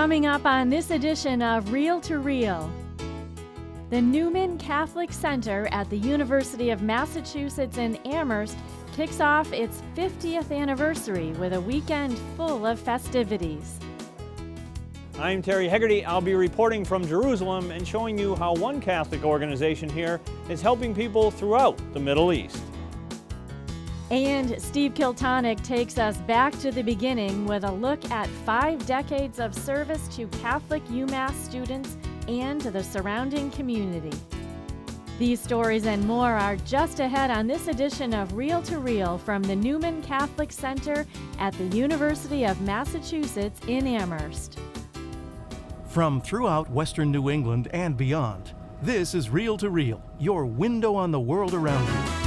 Coming up on this edition of Reel to Reel, the Newman Catholic Center at the University of Massachusetts in Amherst kicks off its 50th anniversary with a weekend full of festivities. I'm Terry Hegarty. I'll be reporting from Jerusalem and showing you how one Catholic organization here is helping people throughout the Middle East. And Steve Kiltonick takes us back to the beginning with a look at 5 decades of service to Catholic UMass students and the surrounding community. These stories and more are just ahead on this edition of Reel to Reel from the Newman Catholic Center at the University of Massachusetts in Amherst. From throughout Western New England and beyond, this is Reel to Reel, your window on the world around you.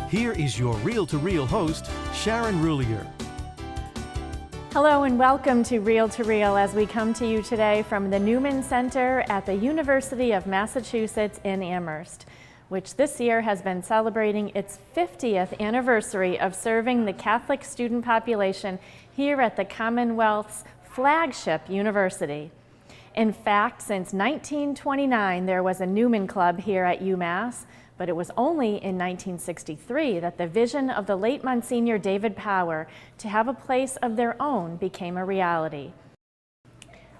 Here is your Reel to Reel host, Sharon Roulier. Hello and welcome to Reel as we come to you today from the Newman Center at the University of Massachusetts in Amherst, which this year has been celebrating its 50th anniversary of serving the Catholic student population here at the Commonwealth's flagship university. In fact, since 1929, there was a Newman Club here at UMass, but it was only in 1963 that the vision of the late Monsignor David Power to have a place of their own became a reality.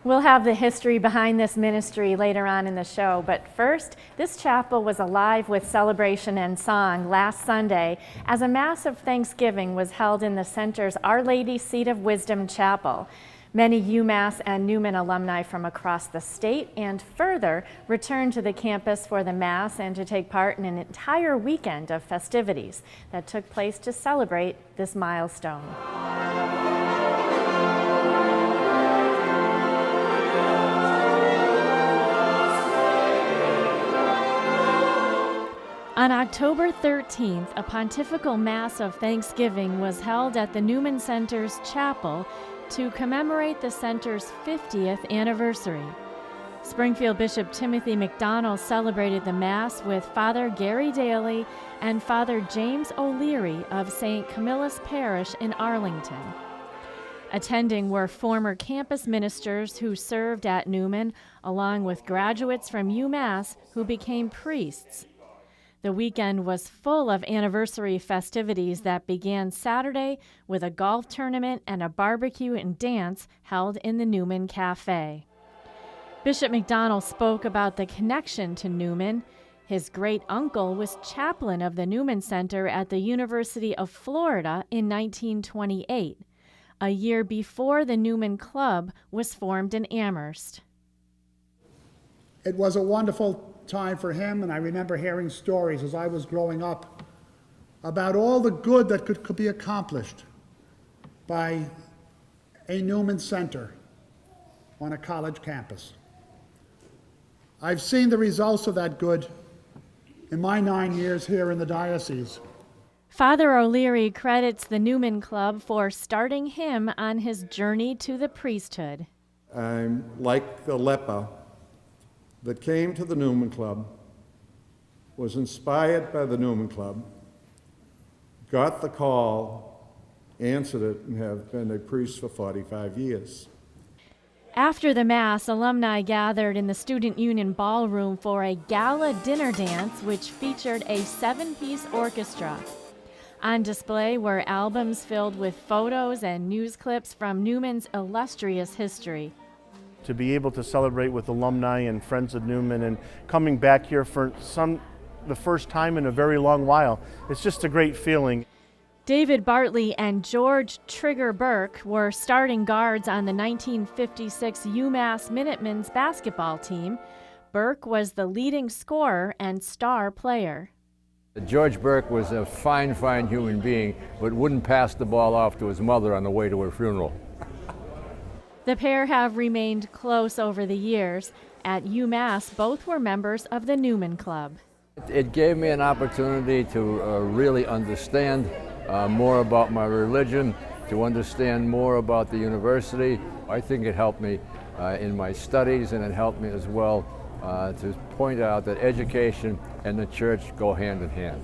We'll have the history behind this ministry later on in the show, but first, this chapel was alive with celebration and song last Sunday as a Mass of Thanksgiving was held in the center's Our Lady Seat of Wisdom Chapel. Many UMass and Newman alumni from across the state and further returned to the campus for the Mass and to take part in an entire weekend of festivities that took place to celebrate this milestone. On October 13th, a pontifical Mass of Thanksgiving was held at the Newman Center's chapel to commemorate the center's 50th anniversary. Springfield Bishop Timothy McDonnell celebrated the Mass with Father Gary Daly and Father James O'Leary of St. Camillus Parish in Arlington. Attending were former campus ministers who served at Newman, along with graduates from UMass who became priests. The weekend was full of anniversary festivities that began Saturday with a golf tournament and a barbecue and dance held in the Newman Cafe. Bishop McDonnell spoke about the connection to Newman. His great-uncle was chaplain of the Newman Center at the University of Florida in 1928, a year before the Newman Club was formed in Amherst. It was a wonderful time for him, and I remember hearing stories as I was growing up about all the good that could be accomplished by a Newman Center on a college campus. I've seen the results of that good in my 9 years here in the diocese. Father O'Leary credits the Newman Club for starting him on his journey to the priesthood. I'm like the leper that came to the Newman Club, was inspired by the Newman Club, got the call, answered it, and have been a priest for 45 years. After the Mass, alumni gathered in the Student Union Ballroom for a gala dinner dance which featured a 7-piece orchestra. On display were albums filled with photos and news clips from Newman's illustrious history. To be able to celebrate with alumni and friends of Newman and coming back here for the first time in a very long while, it's just a great feeling. David Bartley and George Trigger Burke were starting guards on the 1956 UMass Minutemen's basketball team. Burke was the leading scorer and star player. George Burke was a fine human being, but wouldn't pass the ball off to his mother on the way to her funeral. The pair have remained close over the years. At UMass, both were members of the Newman Club. It gave me an opportunity to really understand more about my religion, to understand more about the university. I think it helped me in my studies, and it helped me as well to point out that education and the church go hand in hand.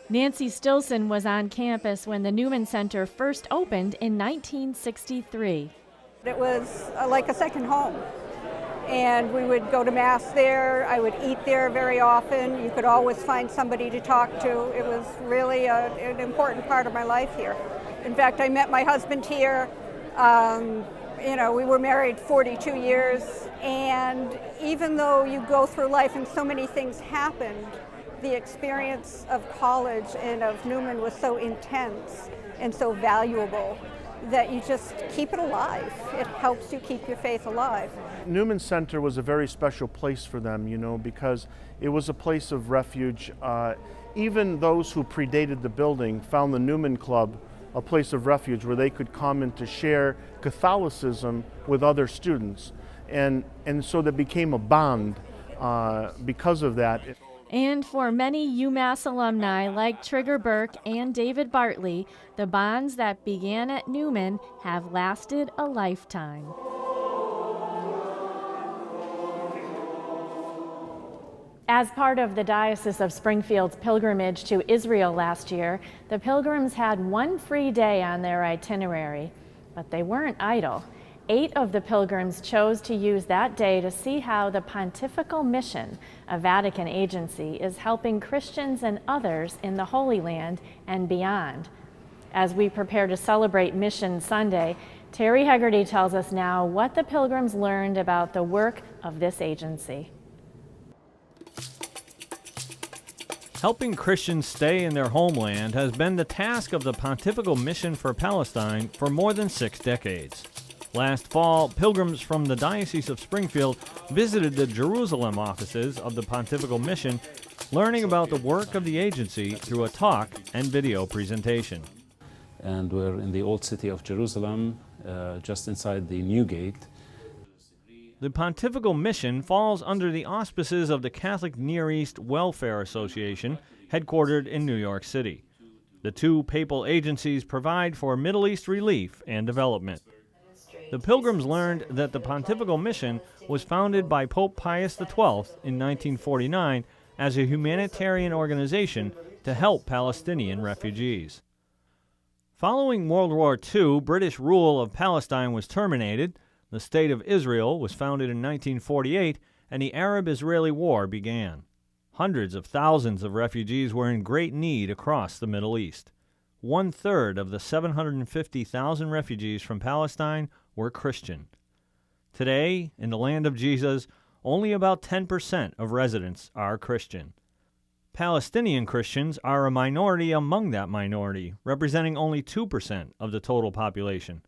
Nancy Stilson was on campus when the Newman Center first opened in 1963. It was like a second home. And we would go to Mass there. I would eat there very often. You could always find somebody to talk to. It was really an important part of my life here. In fact, I met my husband here. We were married 42 years. And even though you go through life and so many things happened, the experience of college and of Newman was so intense and so valuable that you just keep it alive. It helps you keep your faith alive. Newman Center was a very special place for them, because it was a place of refuge. Even those who predated the building found the Newman Club a place of refuge where they could come and to share Catholicism with other students. And so there became a bond because of that. And for many UMass alumni like Trigger Burke and David Bartley, the bonds that began at Newman have lasted a lifetime. As part of the Diocese of Springfield's pilgrimage to Israel last year, the pilgrims had one free day on their itinerary, but they weren't idle. 8 of the pilgrims chose to use that day to see how the Pontifical Mission, a Vatican agency, is helping Christians and others in the Holy Land and beyond. As we prepare to celebrate Mission Sunday, Terry Hegarty tells us now what the pilgrims learned about the work of this agency. Helping Christians stay in their homeland has been the task of the Pontifical Mission for Palestine for more than 6 decades. Last fall, pilgrims from the Diocese of Springfield visited the Jerusalem offices of the Pontifical Mission, learning about the work of the agency through a talk and video presentation. And we're in the old city of Jerusalem, just inside the New Gate. The Pontifical Mission falls under the auspices of the Catholic Near East Welfare Association, headquartered in New York City. The 2 papal agencies provide for Middle East relief and development. The pilgrims learned that the Pontifical Mission was founded by Pope Pius XII in 1949 as a humanitarian organization to help Palestinian refugees. Following World War II, British rule of Palestine was terminated, the State of Israel was founded in 1948, and the Arab-Israeli War began. Hundreds of thousands of refugees were in great need across the Middle East. 1/3 of the 750,000 refugees from Palestine were Christian. Today, in the land of Jesus, only about 10% of residents are Christian. Palestinian Christians are a minority among that minority, representing only 2% of the total population.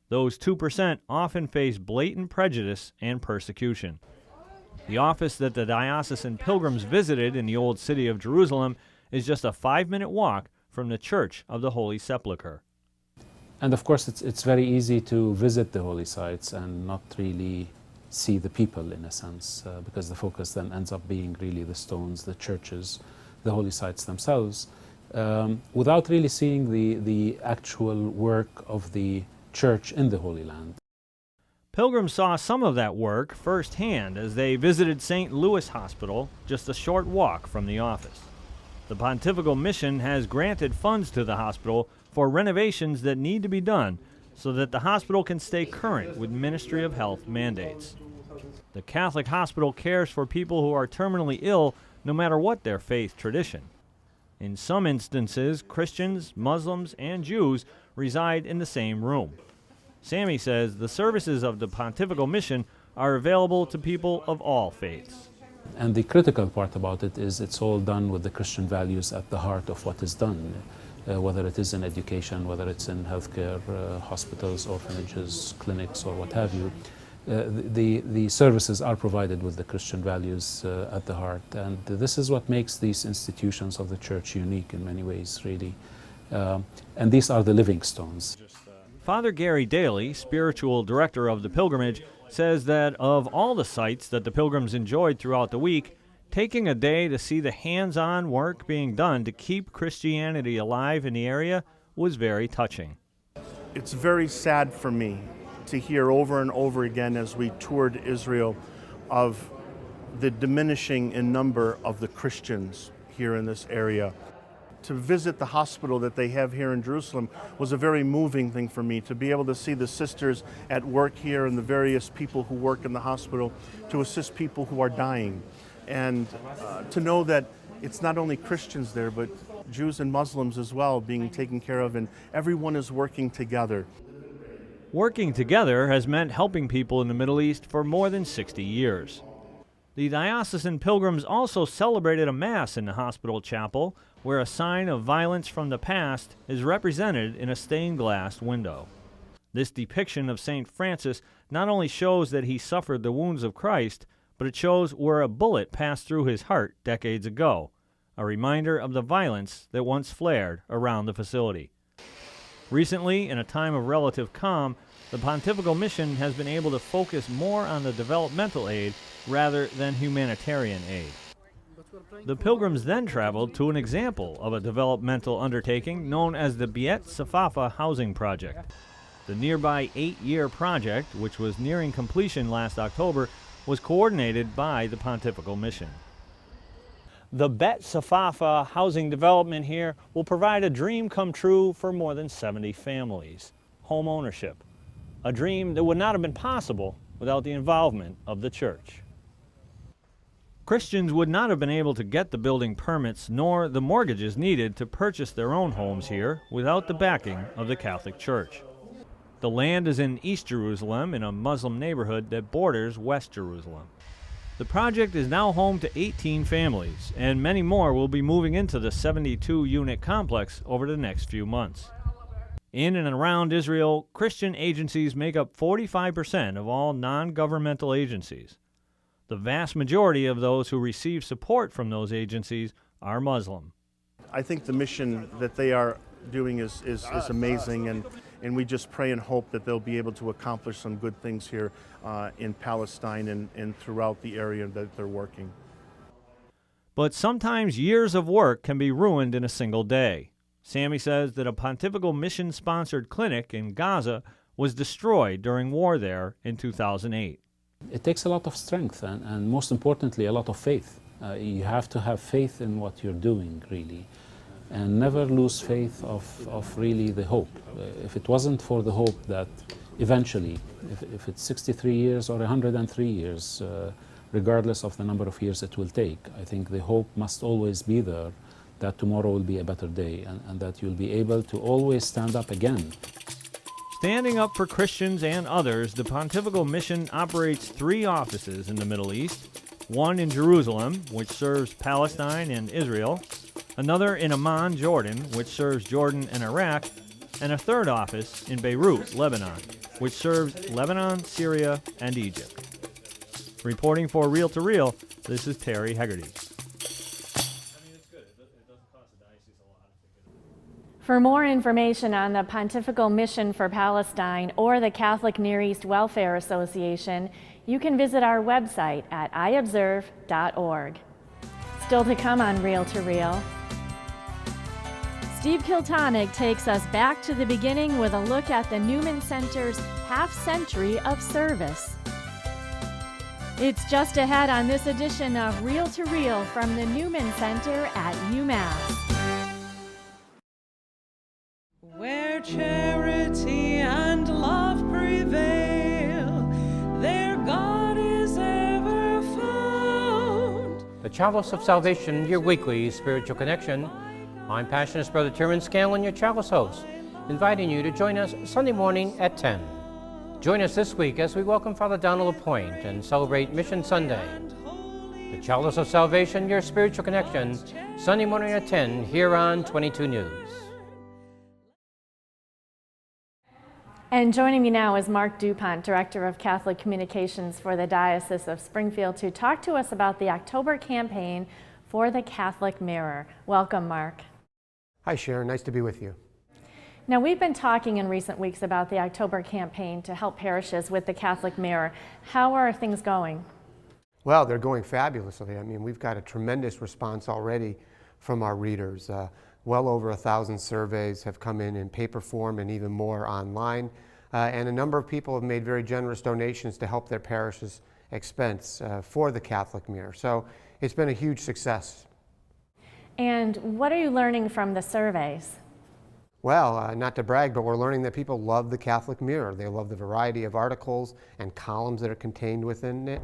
Those 2% often face blatant prejudice and persecution. The office that the diocesan pilgrims visited in the old city of Jerusalem is just a 5-minute walk from the Church of the Holy Sepulchre. And of course, it's very easy to visit the holy sites and not really see the people, in a sense, because the focus then ends up being really the stones, the churches, the holy sites themselves, without really seeing the actual work of the Church in the Holy Land. Pilgrims saw some of that work firsthand as they visited St. Louis Hospital, just a short walk from the office. The Pontifical Mission has granted funds to the hospital for renovations that need to be done so that the hospital can stay current with Ministry of Health mandates. The Catholic hospital cares for people who are terminally ill no matter what their faith tradition. In some instances, Christians, Muslims, and Jews reside in the same room. Sammy says the services of the Pontifical Mission are available to people of all faiths. And the critical part about it is it's all done with the Christian values at the heart of what is done, whether it is in education, whether it's in healthcare, hospitals, orphanages, clinics, or what have you. The services are provided with the Christian values at the heart, and this is what makes these institutions of the Church unique in many ways, really. And these are the living stones. Father Gary Daly, spiritual director of the pilgrimage, says that of all the sights that the pilgrims enjoyed throughout the week, Taking a day to see the hands-on work being done to keep Christianity alive in the area was very touching. It's very sad for me to hear over and over again as we toured Israel of the diminishing in number of the Christians here in this area. To visit the hospital that they have here in Jerusalem was a very moving thing for me, to be able to see the sisters at work here and the various people who work in the hospital to assist people who are dying. And to know that it's not only Christians there, but Jews and Muslims as well being taken care of, and everyone is working together. Working together has meant helping people in the Middle East for more than 60 years. The diocesan pilgrims also celebrated a Mass in the hospital chapel, where a sign of violence from the past is represented in a stained glass window. This depiction of St. Francis not only shows that he suffered the wounds of Christ, but it shows where a bullet passed through his heart decades ago, a reminder of the violence that once flared around the facility. Recently, in a time of relative calm, the Pontifical Mission has been able to focus more on the developmental aid rather than humanitarian aid. The pilgrims then traveled to an example of a developmental undertaking known as the Beit Safafa Housing Project. The nearby 8-year project, which was nearing completion last October, was coordinated by the Pontifical Mission. The Beit Safafa housing development here will provide a dream come true for more than 70 families. Home ownership, a dream that would not have been possible without the involvement of the church. Christians would not have been able to get the building permits nor the mortgages needed to purchase their own homes here without the backing of the Catholic Church. The land is in East Jerusalem in a Muslim neighborhood that borders West Jerusalem. The project is now home to 18 families, and many more will be moving into the 72-unit complex over the next few months. In and around Israel, Christian agencies make up 45% of all non-governmental agencies. The vast majority of those who receive support from those agencies are Muslim. I think the mission that they are doing is amazing, and we just pray and hope that they'll be able to accomplish some good things here in Palestine and throughout the area that they're working. But sometimes years of work can be ruined in a single day. Sammy says that a Pontifical Mission-sponsored clinic in Gaza was destroyed during war there in 2008. It takes a lot of strength and most importantly, a lot of faith. You have to have faith in what you're doing, really, and never lose faith of really the hope. If it wasn't for the hope that eventually, if it's 63 years or 103 years, regardless of the number of years it will take, I think the hope must always be there that tomorrow will be a better day and that you'll be able to always stand up again. Standing up for Christians and others, the Pontifical Mission operates 3 offices in the Middle East, one in Jerusalem, which serves Palestine and Israel, another in Amman, Jordan, which serves Jordan and Iraq, and a 3rd office in Beirut, Lebanon, which serves Lebanon, Syria, and Egypt. Reporting for Reel to Reel, this is Terry Hegarty. For more information on the Pontifical Mission for Palestine or the Catholic Near East Welfare Association, you can visit our website at iobserve.org. Still to come on Reel to Reel. Steve Kiltonick takes us back to the beginning with a look at the Newman Center's half-century of service. It's just ahead on this edition of Reel to Reel from the Newman Center at UMass. Where charity and love prevail, there God is ever found. The Chalice of Salvation, your weekly spiritual connection. I'm Passionist Brother Terence Scanlon, your Chalice host, inviting you to join us Sunday morning at 10. Join us this week as we welcome Father Donald LaPointe and celebrate Mission Sunday. The Chalice of Salvation, your spiritual connection, Sunday morning at 10 here on 22 News. And joining me now is Mark DuPont, Director of Catholic Communications for the Diocese of Springfield, to talk to us about the October campaign for the Catholic Mirror. Welcome, Mark. Hi, Sharon. Nice to be with you. Now, we've been talking in recent weeks about the October campaign to help parishes with the Catholic Mirror. How are things going? Well, they're going fabulously. I mean, we've got a tremendous response already from our readers. Well over 1,000 surveys have come in paper form and even more online. And a number of people have made very generous donations to help their parish's expense for the Catholic Mirror. So it's been a huge success. And what are you learning from the surveys? Well, not to brag, but we're learning that people love the Catholic Mirror. They love the variety of articles and columns that are contained within it.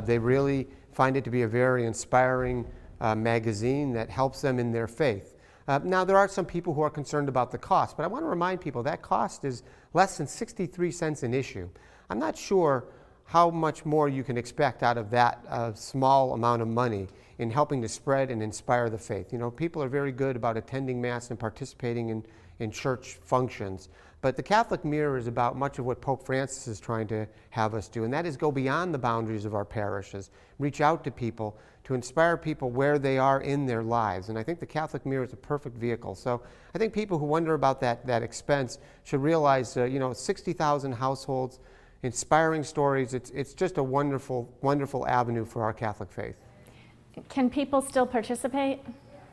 They really find it to be a very inspiring magazine that helps them in their faith. Now, there are some people who are concerned about the cost, but I want to remind people that cost is less than 63 cents an issue. I'm not sure how much more you can expect out of that small amount of money in helping to spread and inspire the faith. You know, people are very good about attending Mass and participating in church functions, but the Catholic Mirror is about much of what Pope Francis is trying to have us do, and that is go beyond the boundaries of our parishes, reach out to people, to inspire people where they are in their lives. And I think the Catholic Mirror is a perfect vehicle. So I think people who wonder about that expense should realize, 60,000 households, inspiring stories. It's just a wonderful, wonderful avenue for our Catholic faith. Can people still participate?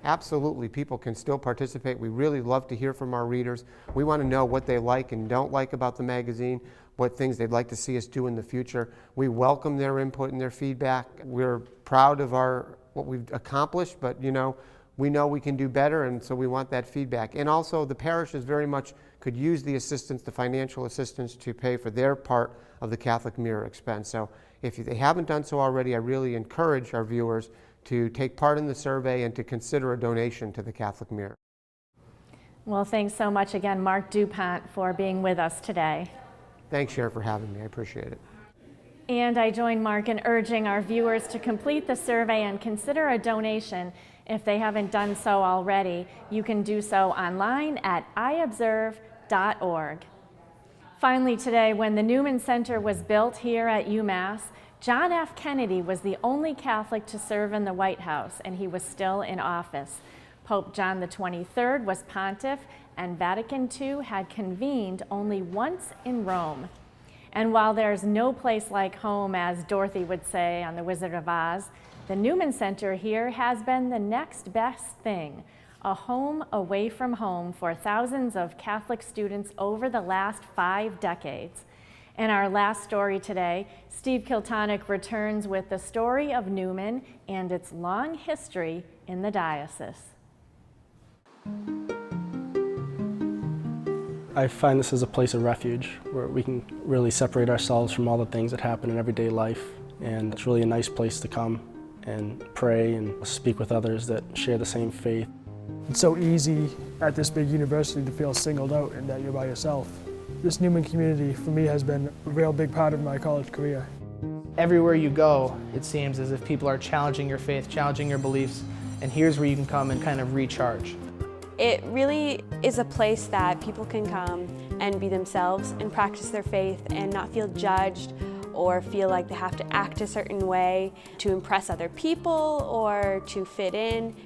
Absolutely, people can still participate. We really love to hear from our readers. We want to know what they like and don't like about the magazine, what things they'd like to see us do in the future. We welcome their input and their feedback. We're proud of what we've accomplished, but we know we can do better, and so we want that feedback. And also, the parishes very much could use the assistance, the financial assistance, to pay for their part of the Catholic Mirror expense. So if they haven't done so already, I really encourage our viewers to take part in the survey and to consider a donation to the Catholic Mirror. Well, thanks so much again, Mark DuPont, for being with us today. Thanks, Sharon, for having me. I appreciate it. And I join Mark in urging our viewers to complete the survey and consider a donation. If they haven't done so already, you can do so online at iobserve.org. Finally today, when the Newman Center was built here at UMass, John F. Kennedy was the only Catholic to serve in the White House, and he was still in office. Pope John XXIII was pontiff, and Vatican II had convened only once in Rome. And while there's no place like home, as Dorothy would say on The Wizard of Oz, the Newman Center here has been the next best thing, a home away from home for thousands of Catholic students over the last 5 decades. In our last story today, Steve Kiltonick returns with the story of Newman and its long history in the diocese. I find this as a place of refuge where we can really separate ourselves from all the things that happen in everyday life, and it's really a nice place to come and pray and speak with others that share the same faith. It's so easy at this big university to feel singled out and that you're by yourself. This Newman community for me has been a real big part of my college career. Everywhere you go, it seems as if people are challenging your faith, challenging your beliefs, and here's where you can come and kind of recharge. It really is a place that people can come and be themselves and practice their faith and not feel judged or feel like they have to act a certain way to impress other people or to fit in.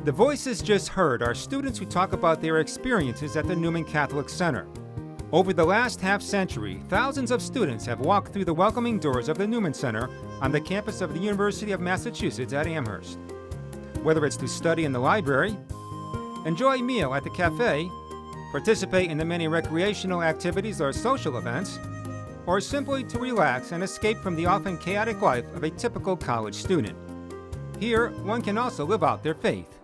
The voices just heard are students who talk about their experiences at the Newman Catholic Center. Over the last half-century, thousands of students have walked through the welcoming doors of the Newman Center on the campus of the University of Massachusetts at Amherst. Whether it's to study in the library, enjoy a meal at the cafe, participate in the many recreational activities or social events, or simply to relax and escape from the often chaotic life of a typical college student. Here, one can also live out their faith.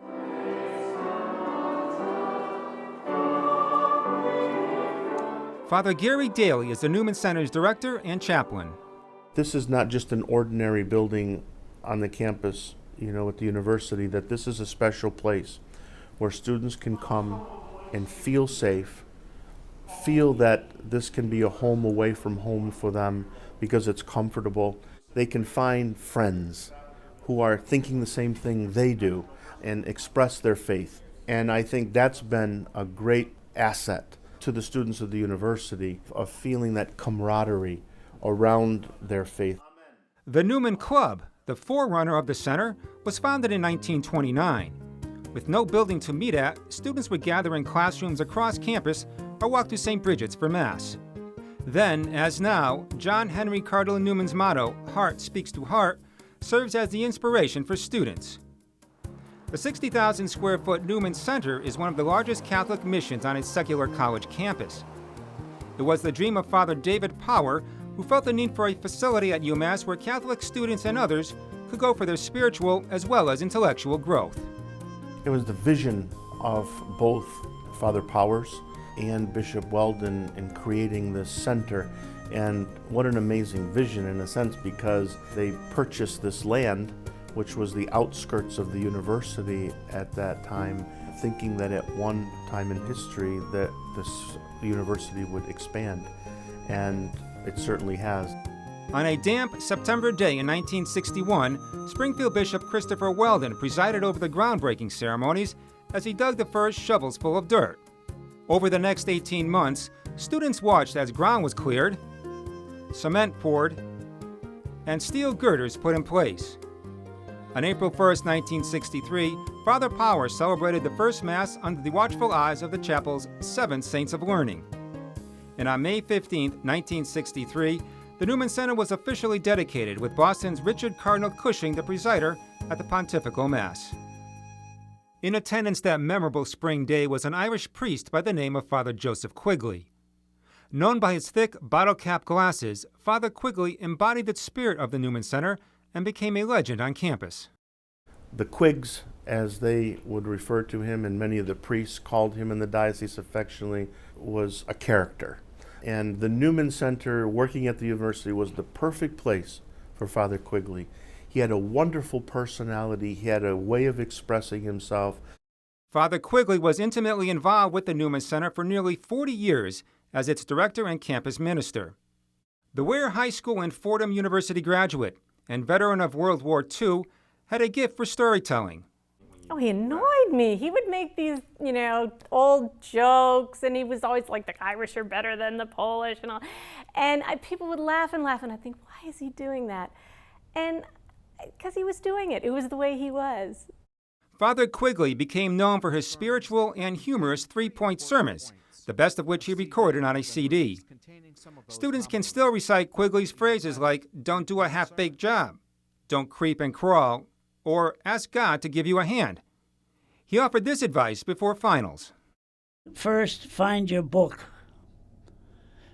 Father Gary Daly is the Newman Center's director and chaplain. This is not just an ordinary building on the campus, at the university, that this is a special place where students can come and feel safe, feel that this can be a home away from home for them because it's comfortable. They can find friends who are thinking the same thing they do and express their faith. And I think that's been a great asset to the students of the university, of feeling that camaraderie around their faith. The Newman Club, the forerunner of the center, was founded in 1929. With no building to meet at, students would gather in classrooms across campus or walk to St. Bridget's for Mass. Then, as now, John Henry Cardinal Newman's motto, "Heart speaks to heart," serves as the inspiration for students. The 60,000 square foot Newman Center is one of the largest Catholic missions on its secular college campus. It was the dream of Father David Power, who felt the need for a facility at UMass where Catholic students and others could go for their spiritual as well as intellectual growth. It was the vision of both Father Powers and Bishop Weldon in creating this center. And what an amazing vision in a sense, because they purchased this land, which was the outskirts of the university at that time, thinking that at one time in history that this university would expand. And it certainly has. On a damp September day in 1961, Springfield Bishop Christopher Weldon presided over the groundbreaking ceremonies as he dug the first shovels full of dirt. Over the next 18 months, students watched as ground was cleared, cement poured, and steel girders put in place. On April 1st, 1963, Father Power celebrated the first Mass under the watchful eyes of the chapel's 7 Saints of Learning. And on May 15, 1963, the Newman Center was officially dedicated, with Boston's Richard Cardinal Cushing the presider at the Pontifical Mass. In attendance that memorable spring day was an Irish priest by the name of Father Joseph Quigley. Known by his thick bottle-cap glasses, Father Quigley embodied the spirit of the Newman Center and became a legend on campus. The Quiggs, as they would refer to him, and many of the priests called him in the diocese affectionately, was a character. And the Newman Center, working at the university, was the perfect place for Father Quigley. He had a wonderful personality. He had a way of expressing himself. Father Quigley was intimately involved with the Newman Center for nearly 40 years as its director and campus minister. The Ware High School and Fordham University graduate and veteran of World War II had a gift for storytelling. Oh, he annoyed me. He would make these, old jokes, and he was always like, the Irish are better than the Polish and all. And people would laugh and laugh, and I think, why is he doing that? And because he was doing it. It was the way he was. Father Quigley became known for his spiritual and humorous three-point sermons, the best of which he recorded on a CD. Students can still recite Quigley's phrases like, "Don't do a half-baked job," "Don't creep and crawl," or "Ask God to give you a hand." He offered this advice before finals. First, find your book.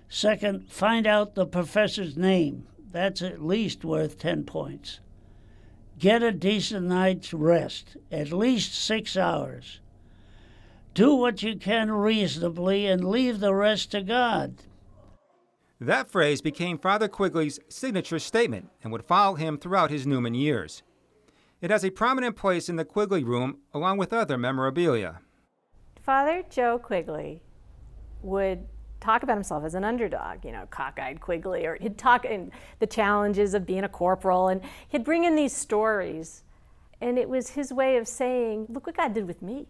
Second, find out the professor's name. That's at least worth 10 points. Get a decent night's rest, at least 6 hours. Do what you can reasonably and leave the rest to God. That phrase became Father Quigley's signature statement and would follow him throughout his Newman years. It has a prominent place in the Quigley Room, along with other memorabilia. Father Joe Quigley would talk about himself as an underdog, cockeyed Quigley, or he'd talk in the challenges of being a corporal, and he'd bring in these stories. And it was his way of saying, look what God did with me.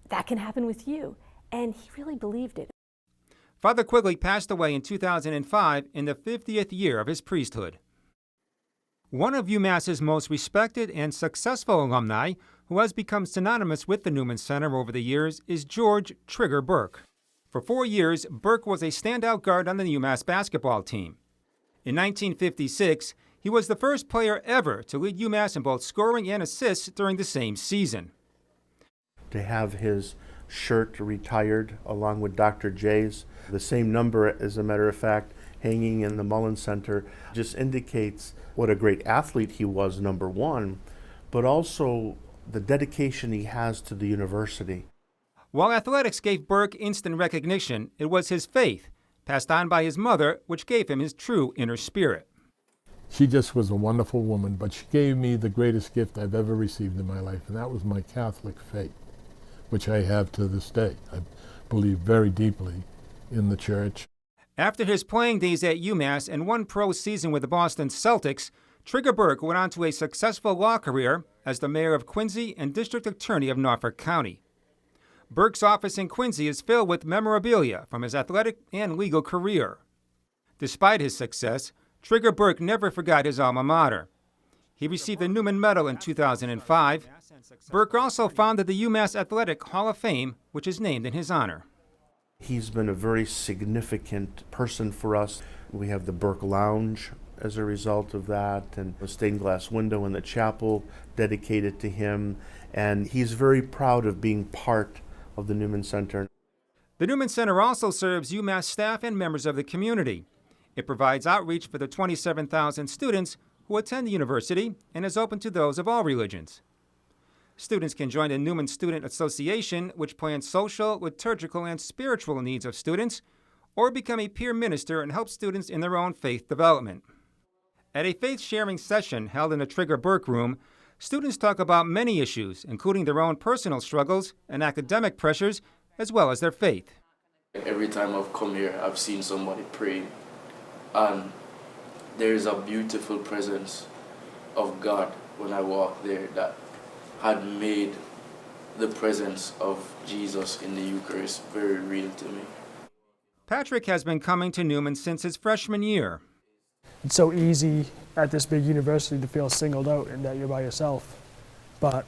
That can happen with you. And he really believed it. Father Quigley passed away in 2005 in the 50th year of his priesthood. One of UMass's most respected and successful alumni, who has become synonymous with the Newman Center over the years, is George Trigger Burke. For 4 years, Burke was a standout guard on the UMass basketball team. In 1956, he was the first player ever to lead UMass in both scoring and assists during the same season. To have his shirt retired along with Dr. J's, the same number, as a matter of fact, hanging in the Mullen Center, just indicates what a great athlete he was, number one, but also the dedication he has to the university. While athletics gave Burke instant recognition, it was his faith, passed on by his mother, which gave him his true inner spirit. She just was a wonderful woman, but she gave me the greatest gift I've ever received in my life, and that was my Catholic faith, which I have to this day. I believe very deeply in the church. After his playing days at UMass and one pro season with the Boston Celtics, Trigger Burke went on to a successful law career as the mayor of Quincy and district attorney of Norfolk County. Burke's office in Quincy is filled with memorabilia from his athletic and legal career. Despite his success, Trigger Burke never forgot his alma mater. He received the Newman Medal in 2005. Burke also founded the UMass Athletic Hall of Fame, which is named in his honor. He's been a very significant person for us. We have the Burke Lounge as a result of that, and a stained glass window in the chapel dedicated to him, and he's very proud of being part of the Newman Center. The Newman Center also serves UMass staff and members of the community. It provides outreach for the 27,000 students who attend the university and is open to those of all religions. Students can join the Newman Student Association, which plans social, liturgical, and spiritual needs of students, or become a peer minister and help students in their own faith development. At a faith-sharing session held in the Trigger Burke Room, students talk about many issues, including their own personal struggles and academic pressures, as well as their faith. Every time I've come here, I've seen somebody praying, and there is a beautiful presence of God when I walk there that had made the presence of Jesus in the Eucharist very real to me. Patrick has been coming to Newman since his freshman year. It's so easy at this big university to feel singled out and that you're by yourself. But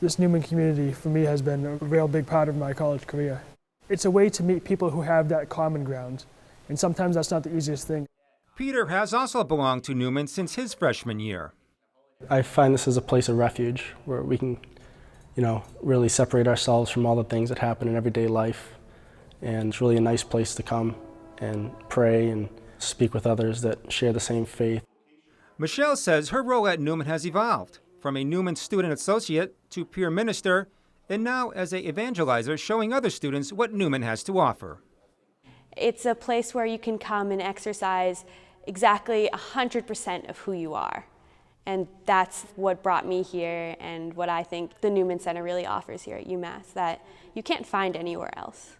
this Newman community for me has been a real big part of my college career. It's a way to meet people who have that common ground, and sometimes that's not the easiest thing. Peter has also belonged to Newman since his freshman year. I find this as a place of refuge where we can, really separate ourselves from all the things that happen in everyday life. And it's really a nice place to come and pray and speak with others that share the same faith. Michelle says her role at Newman has evolved from a Newman student associate to peer minister, and now as an evangelizer showing other students what Newman has to offer. It's a place where you can come and exercise exactly 100% of who you are. And that's what brought me here and what I think the Newman Center really offers here at UMass that you can't find anywhere else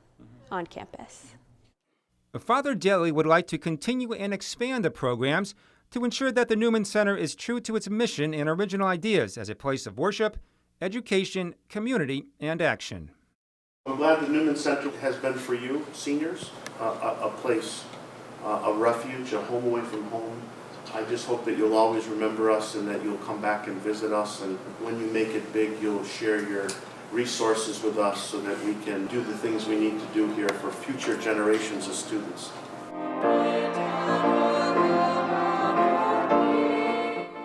on campus. Father Daly would like to continue and expand the programs to ensure that the Newman Center is true to its mission and original ideas as a place of worship, education, community, and action. I'm glad the Newman Center has been for you, seniors, a place, a refuge, a home away from home. I just hope that you'll always remember us and that you'll come back and visit us. And when you make it big, you'll share your resources with us so that we can do the things we need to do here for future generations of students.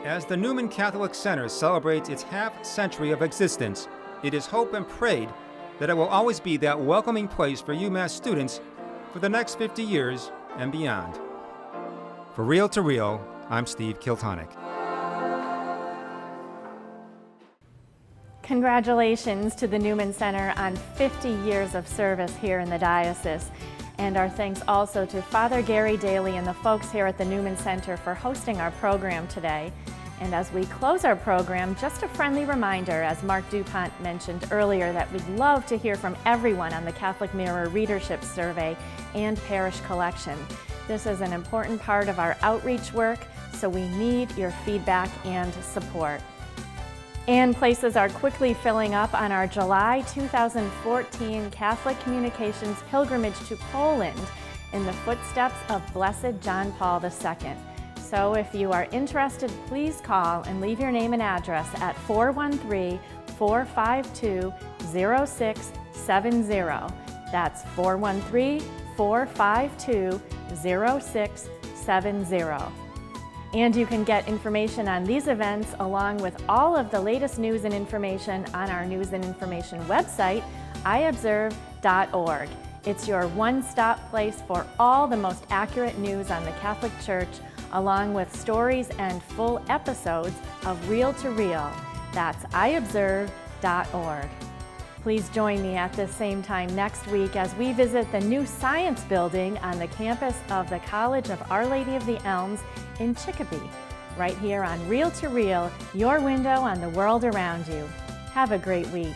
As the Newman Catholic Center celebrates its half-century of existence, it is hoped and prayed that it will always be that welcoming place for UMass students for the next 50 years and beyond. For Reel to Reel, I'm Steve Kiltonic. Congratulations to the Newman Center on 50 years of service here in the diocese. And our thanks also to Father Gary Daly and the folks here at the Newman Center for hosting our program today. And as we close our program, just a friendly reminder, as Mark DuPont mentioned earlier, that we'd love to hear from everyone on the Catholic Mirror Readership Survey and Parish Collection. This is an important part of our outreach work, so we need your feedback and support. And places are quickly filling up on our July 2014 Catholic Communications Pilgrimage to Poland in the footsteps of Blessed John Paul II. So if you are interested, please call and leave your name and address at 413-452-0670. That's 413-452-0670. And you can get information on these events along with all of the latest news and information on our news and information website, iobserve.org. It's your one-stop place for all the most accurate news on the Catholic Church, along with stories and full episodes of Reel to Reel. That's iobserve.org. Please join me at this same time next week as we visit the new science building on the campus of the College of Our Lady of the Elms in Chicopee, right here on Reel to Reel, your window on the world around you. Have a great week.